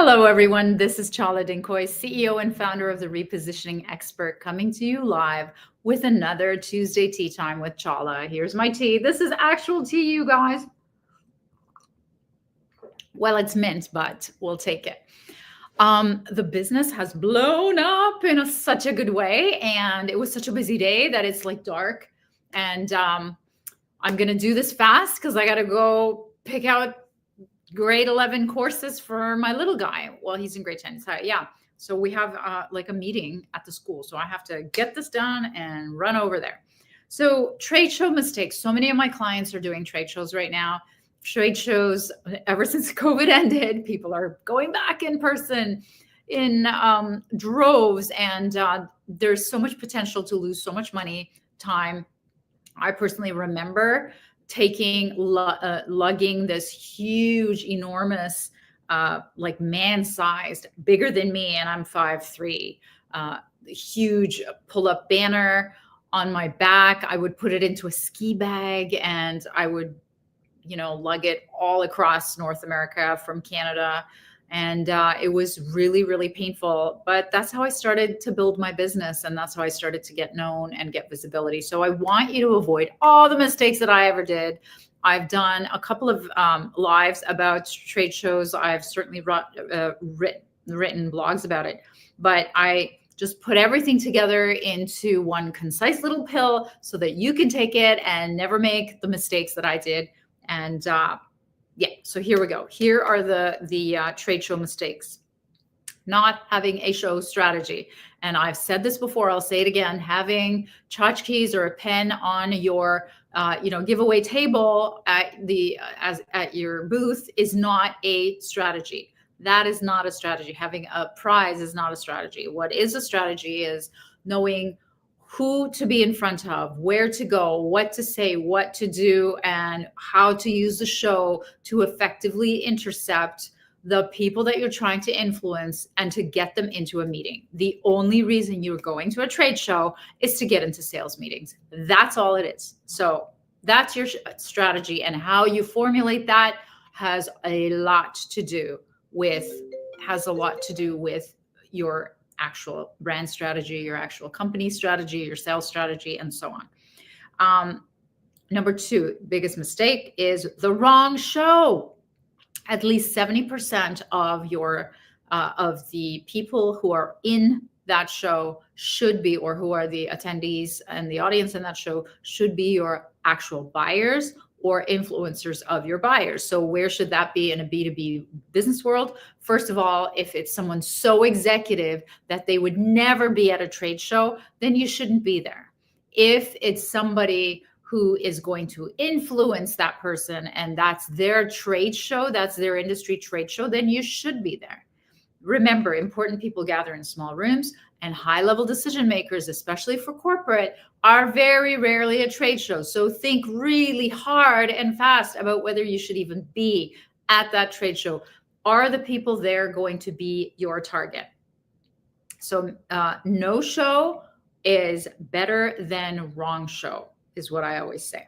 Hello, everyone. This is Chala, CEO and founder of the Repositioning Expert, coming to you live with another Tuesday Tea Time with Chala. Here's my tea. This is actual tea, you guys. Well, it's mint, but we'll take it. The business has blown up in such a good way, and it was such a busy day that it's like dark. And I'm going to do this fast because I got to go pick out grade 11 courses for my little guy. Well, he's in grade 10. So we have like a meeting at the school. So I have to get this done and run over there. So trade show mistakes. So many of my clients are doing trade shows right now. Trade shows, ever since COVID ended, people are going back in person in droves. And there's so much potential to lose so much money, time. I personally remember lugging this huge, enormous, like man-sized, bigger than me, and I'm 5'3", huge pull-up banner on my back. I would put it into a ski bag, and I would, lug it all across North America from Canada. And it was really, really painful. But that's how I started to build my business. And that's how I started to get known and get visibility. So I want you to avoid all the mistakes that I ever did. I've done a couple of lives about trade shows. I've certainly written blogs about it. But I just put everything together into one concise little pill so that you can take it and never make the mistakes that I did. And so here we go. Here are the trade show mistakes. Not having a show strategy. And I've said this before, I'll say it again, having tchotchkes or a pen on your giveaway table at your booth is not a strategy. That is not a strategy. Having a prize is not a strategy. What is a strategy is knowing who to be in front of, where to go, what to say, what to do, and how to use the show to effectively intercept the people that you're trying to influence and to get them into a meeting. The only reason you're going to a trade show is to get into sales meetings. That's all it is. So that's your strategy, and how you formulate that has a lot to do with your actual brand strategy, your actual company strategy, your sales strategy, and so on. Number two, biggest mistake is the wrong show. At least 70% of the people who are in that show should be, or who are the attendees and the audience in that show should be, your actual buyers or influencers of your buyers. So where should that be in a B2B business world? First of all, if it's someone so executive that they would never be at a trade show, then you shouldn't be there. If it's somebody who is going to influence that person and that's their trade show, that's their industry trade show, then you should be there. Remember, important people gather in small rooms, and high-level decision makers, especially for corporate, are very rarely at trade shows. So think really hard and fast about whether you should even be at that trade show. Are the people there going to be your target? So no show is better than wrong show, is what I always say.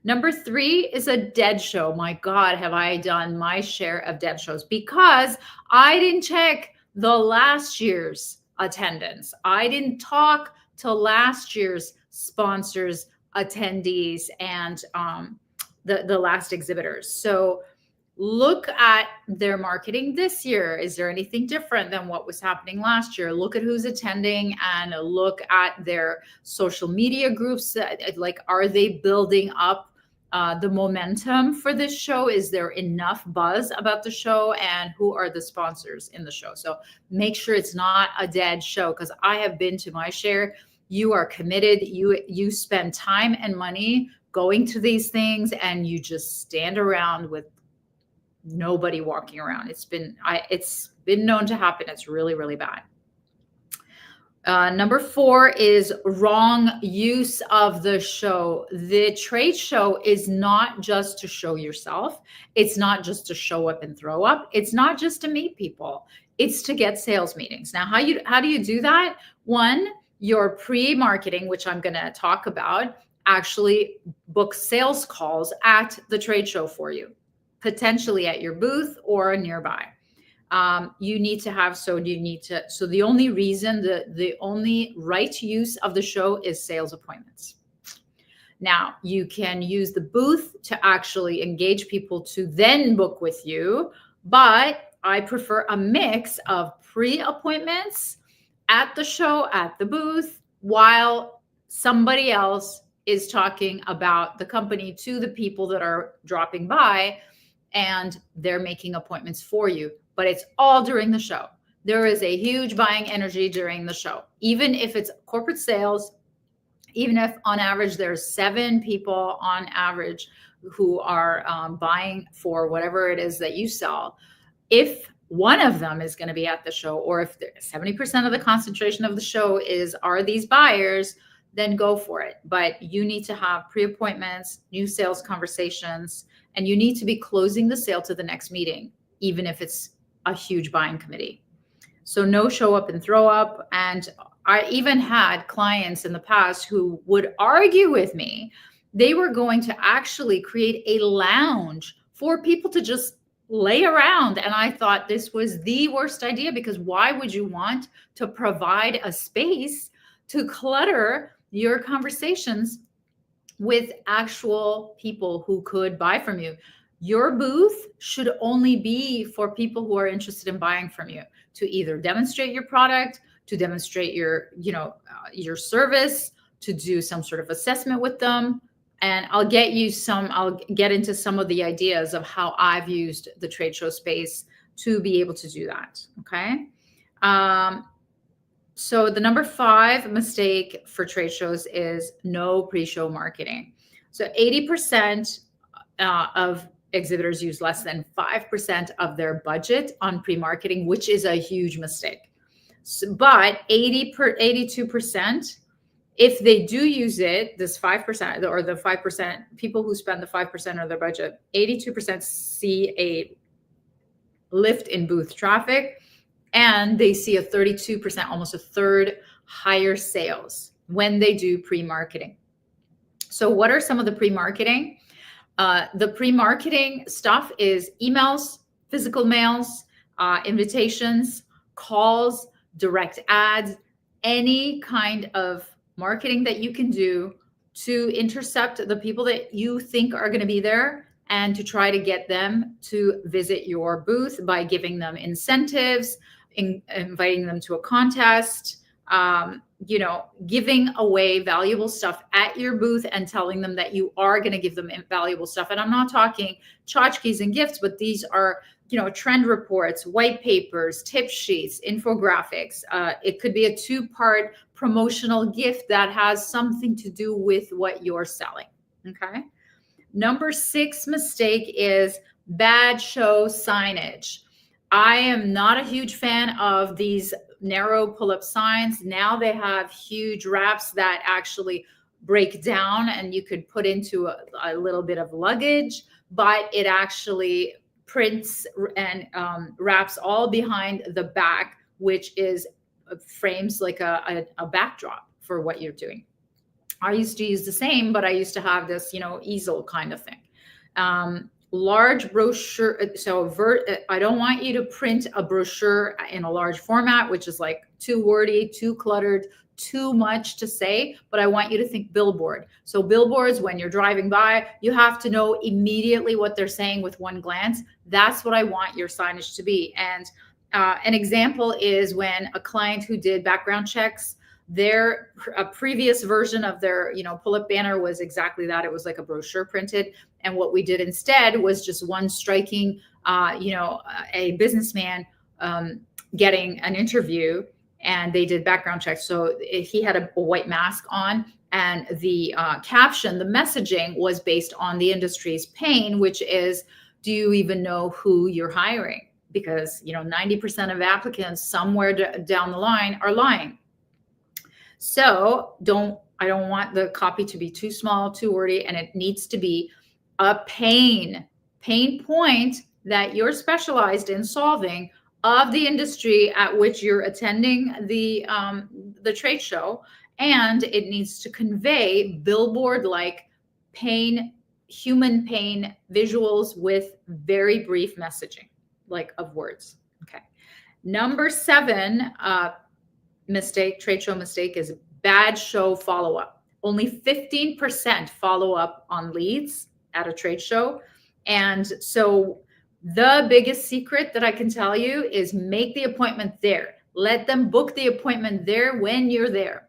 Number three is a dead show. My God, have I done my share of dead shows, because I didn't check the last year's attendance. I didn't talk to last year's sponsors, attendees, and the last exhibitors. So look at their marketing this year. Is there anything different than what was happening last year? Look at who's attending and look at their social media groups. Like, are they building up the momentum for this show? Is there enough buzz about the show? And who are the sponsors in the show? So make sure it's not a dead show, because I have been to my share. You are committed. You spend time and money going to these things, and you just stand around with nobody walking around. It's been known to happen. It's really, really bad. Number four is wrong use of the show. The trade show is not just to show yourself. It's not just to show up and throw up. It's not just to meet people. It's to get sales meetings. Now, how do you do that? One, your pre-marketing, which I'm going to talk about, actually book sales calls at the trade show for you, potentially at your booth or nearby. You need to have, so the only reason, the only right use of the show is sales appointments. Now, you can use the booth to actually engage people to then book with you, but I prefer a mix of pre-appointments at the show, at the booth, while somebody else is talking about the company to the people that are dropping by, and they're making appointments for you. But it's all during the show. There is a huge buying energy during the show. Even if it's corporate sales, even if on average there's 7 people on average who are buying for whatever it is that you sell, if one of them is going to be at the show, or if 70% of the concentration of the show are these buyers, then go for it. But you need to have pre-appointments, new sales conversations, and you need to be closing the sale to the next meeting, even if it's a huge buying committee. So no show up and throw up. And I even had clients in the past who would argue with me. They were going to actually create a lounge for people to just lay around. And I thought this was the worst idea, because why would you want to provide a space to clutter your conversations with actual people who could buy from you? Your booth should only be for people who are interested in buying from you, to either demonstrate your product, to demonstrate your service, to do some sort of assessment with them. And I'll get into some of the ideas of how I've used the trade show space to be able to do that. Okay. So the number 5 mistake for trade shows is no pre-show marketing. So 80% of exhibitors use less than 5% of their budget on pre-marketing, which is a huge mistake. So, but 82%, if they do use it, this 5%, or the 5%, people who spend the 5% of their budget, 82% see a lift in booth traffic, and they see a 32%, almost a third, higher sales when they do pre-marketing. So what are some of the pre-marketing? The pre-marketing stuff is emails, physical mails, invitations, calls, direct ads, any kind of marketing that you can do to intercept the people that you think are going to be there, and to try to get them to visit your booth by giving them incentives, inviting them to a contest, giving away valuable stuff at your booth, and telling them that you are going to give them valuable stuff. And I'm not talking tchotchkes and gifts, but these are, trend reports, white papers, tip sheets, infographics. It could be a 2-part promotional gift that has something to do with what you're selling. Okay. Number 6 mistake is bad show signage. I am not a huge fan of these narrow pull-up signs. Now they have huge wraps that actually break down, and you could put into a little bit of luggage, but it actually prints and wraps all behind the back, which is frames like a backdrop for what you're doing. I used to use the same, but I used to have this, easel kind of thing. Large brochure. So I don't want you to print a brochure in a large format, which is like too wordy, too cluttered, too much to say, but I want you to think billboard. So billboards, when you're driving by, you have to know immediately what they're saying with one glance. That's what I want your signage to be. And an example is when a client who did background checks, a previous version of their pull-up banner was exactly that. It was like a brochure printed, and what we did instead was just one striking a businessman getting an interview, and they did background checks. So he had a white mask on, and the caption, the messaging was based on the industry's pain, which is, do you even know who you're hiring? Because 90% of applicants somewhere down the line are lying. So I don't want the copy to be too small, too wordy, and it needs to be a pain point that you're specialized in solving of the industry at which you're attending the trade show. And it needs to convey billboard-like pain, human pain visuals with very brief messaging, like of words. Okay. Number 7 mistake, trade show mistake, is bad show follow-up. Only 15% follow up on leads at a trade show. And so the biggest secret that I can tell you is make the appointment there. Let them book the appointment there when you're there.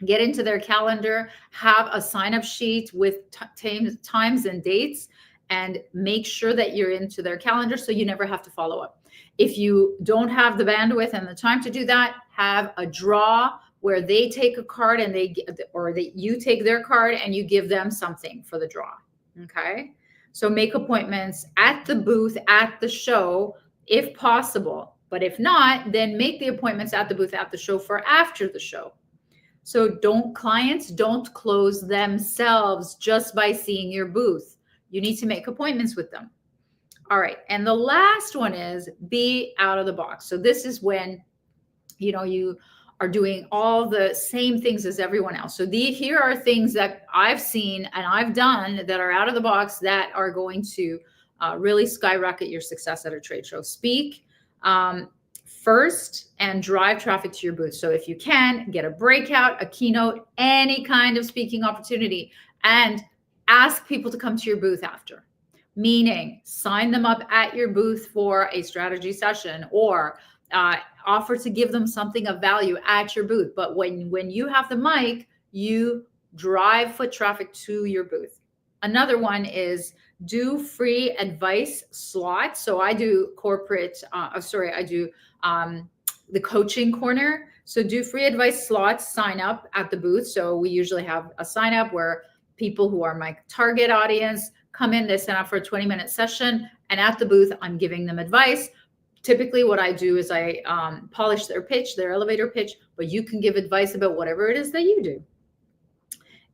Get into their calendar, have a sign-up sheet with times and dates, and make sure that you're into their calendar so you never have to follow up. If you don't have the bandwidth and the time to do that, have a draw where they take a card and you take their card and you give them something for the draw. Okay. So make appointments at the booth, at the show, if possible. But if not, then make the appointments at the booth, at the show, for after the show. So clients don't close themselves just by seeing your booth. You need to make appointments with them. All right. And the last one is be out of the box. So this is when, you are doing all the same things as everyone else. So here are things that I've seen and I've done that are out of the box that are going to really skyrocket your success at a trade show. Speak first and drive traffic to your booth. So if you can, get a breakout, a keynote, any kind of speaking opportunity, and ask people to come to your booth after. Meaning sign them up at your booth for a strategy session, or offer to give them something of value at your booth. But when you have the mic, you drive foot traffic to your booth. Another one is do free advice slots. So I do the coaching corner. So do free advice slots, sign up at the booth. So we usually have a sign up where people who are my target audience come in, they sign up for a 20-minute session, and at the booth, I'm giving them advice. Typically what I do is I polish their pitch, their elevator pitch, but you can give advice about whatever it is that you do.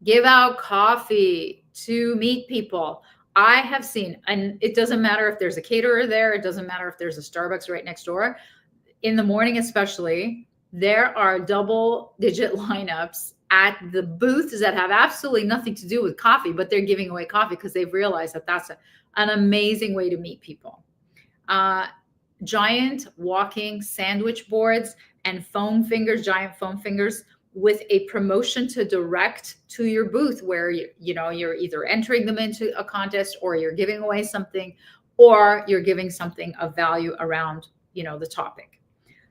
Give out coffee to meet people. I have seen, and it doesn't matter if there's a caterer there, it doesn't matter if there's a Starbucks right next door. In the morning especially, there are double-digit lineups at the booths that have absolutely nothing to do with coffee, but they're giving away coffee because they've realized that that's an amazing way to meet people. Giant walking sandwich boards and giant foam fingers with a promotion to direct to your booth, where you're either entering them into a contest, or you're giving away something, or you're giving something of value around the topic.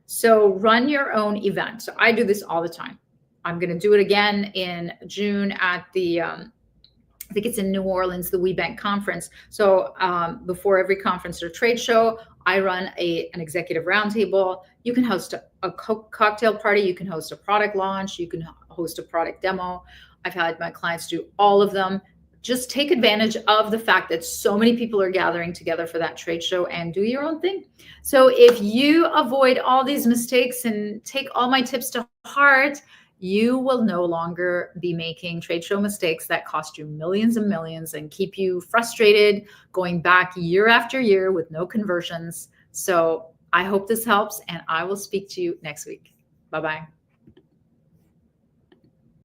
So run your own event. So I do this all the time. I'm going to do it again in June at the I think it's in New Orleans, the WeBank conference. So before every conference or trade show, I run an executive roundtable. You can host a cocktail party. You can host a product launch. You can host a product demo. I've had my clients do all of them. Just take advantage of the fact that so many people are gathering together for that trade show, and do your own thing. So if you avoid all these mistakes and take all my tips to heart, you will no longer be making trade show mistakes that cost you millions and millions and keep you frustrated going back year after year with no conversions. So I hope this helps, and I will speak to you next week. Bye-bye.